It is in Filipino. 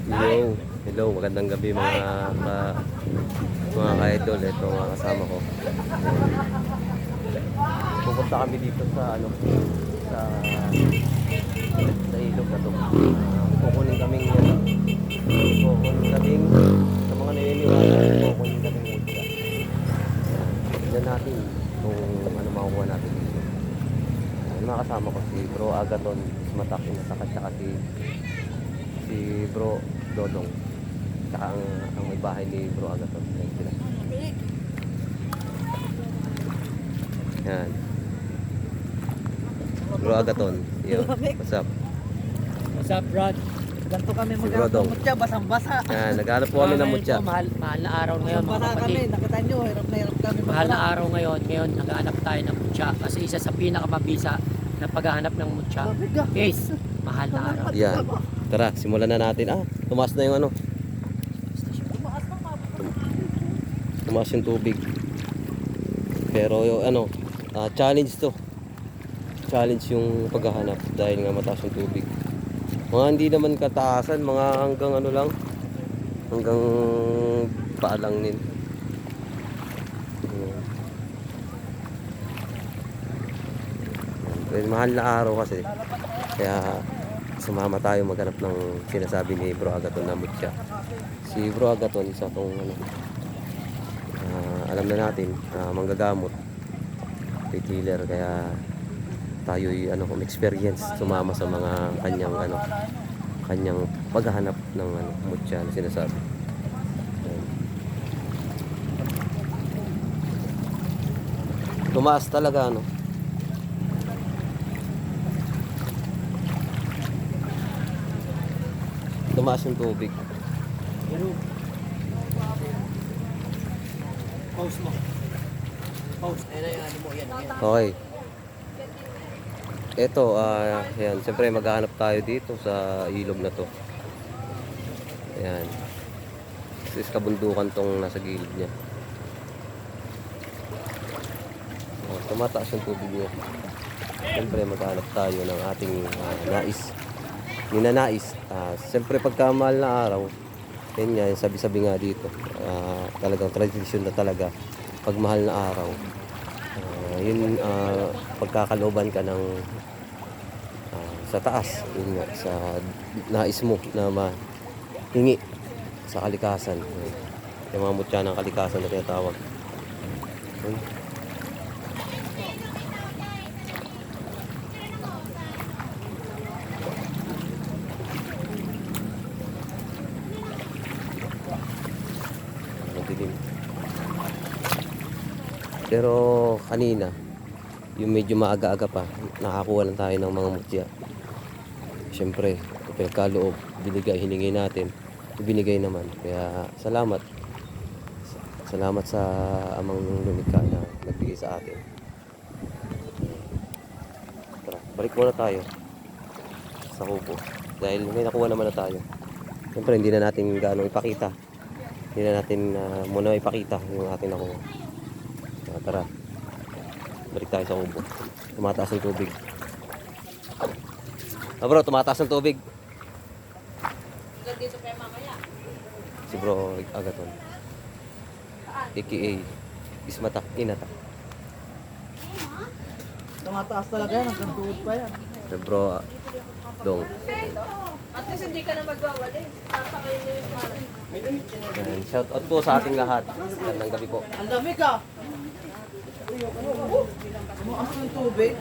Hello, hello, magandang gabi mga ka-idol. Ito mga kasama ko. Pupunta kami dito sa sa ilog na to. Kukunin kaming sa mga naniniwala, kukunin kaming mutya. Tignan natin kung ano makukuha natin dito. Yung mga kasama ko si Bro Agaton, Matak, Inasaka, tsaka si Bro Dodong, tsaka ang may bahay ni Bro Agaton. Ayan sila. Yan. Bro Agaton, yo, what's up? What's up, Brad? Ganto kami Si maghanap Brodong. ng mutya, basang-basa. Yan, naghanap po kami ng mutya. Mahal na araw ngayon, mga Basang-basa kami, kapatid. nakita nyo, hirap na hirap kami. Mahal na araw ngayon. Ngayon, naghahanap tayo ng mutya. Kasi isa sa pinakamabisa na paghahanap ng mutya. Guys, mahal na araw. Yan. Tara, simulan na natin. Tumaas na yung tumaas yung tubig. Pero yung challenge to. Challenge yung paghahanap dahil nga mataas yung tubig. Mga hindi naman kataasan, mga hanggang hanggang paa lang din. Pero mahal na araw kasi. Kaya sumama tayo maghanap ng sinasabi ni Bro Agaton na mutya. Si Bro Agaton, isa tong alam na natin, manggagamot, retailer, kaya tayo'y experience sumama sa mga kanyang paghahanap ng mutya na sinasabi. Tumaas talaga tumaas yung tubig. Pause mo. Pause. Ayun, ano mo, yan. Okay. Ito, yan, siyempre maghahanap tayo dito sa ilog na to. Ayan. This is kabundukan tong nasa gilid niya. Tumataas yung tubig niya. Siyempre maghahanap tayo ng ating ninanais. Siyempre pagka mahal na araw, yan nga, sabi-sabi nga dito, talagang tradisyon na talaga pag mahal na araw. Yun, pagkakalooban ka ng sa taas, yun nga, sa nais mo na mahingi sa kalikasan. Yung mga mutya ng kalikasan na tinatawag. Madilim. Pero kanina, yung medyo maaga-aga pa, nakakuha lang tayo ng mga mutya. Siyempre, pagkaloob, hiningi natin, ibinigay naman. Kaya salamat. Salamat sa amang lumikha na nagbigay sa atin. Tara, balik muna tayo sa kubo. Dahil may nakuha naman na tayo. Siyempre, hindi na natin gaano ipakita. Hindi na natin muna ipakita yung ating nakuha. Tara, balik tayo sa kubo. Tumataas ang tubig. Bro, tumataas ang tubig. Si Bro Agaton, aka Ismatak, Inatak. Tumataas talaga yan, hanggang tuod pa yan. Si Bro Dong. At least hindi ka na magwawali. Tatakayin niyo yung parang. Shout out po sa ating lahat. Magandang gabi po. Ang dami ka! Ano ang tubig?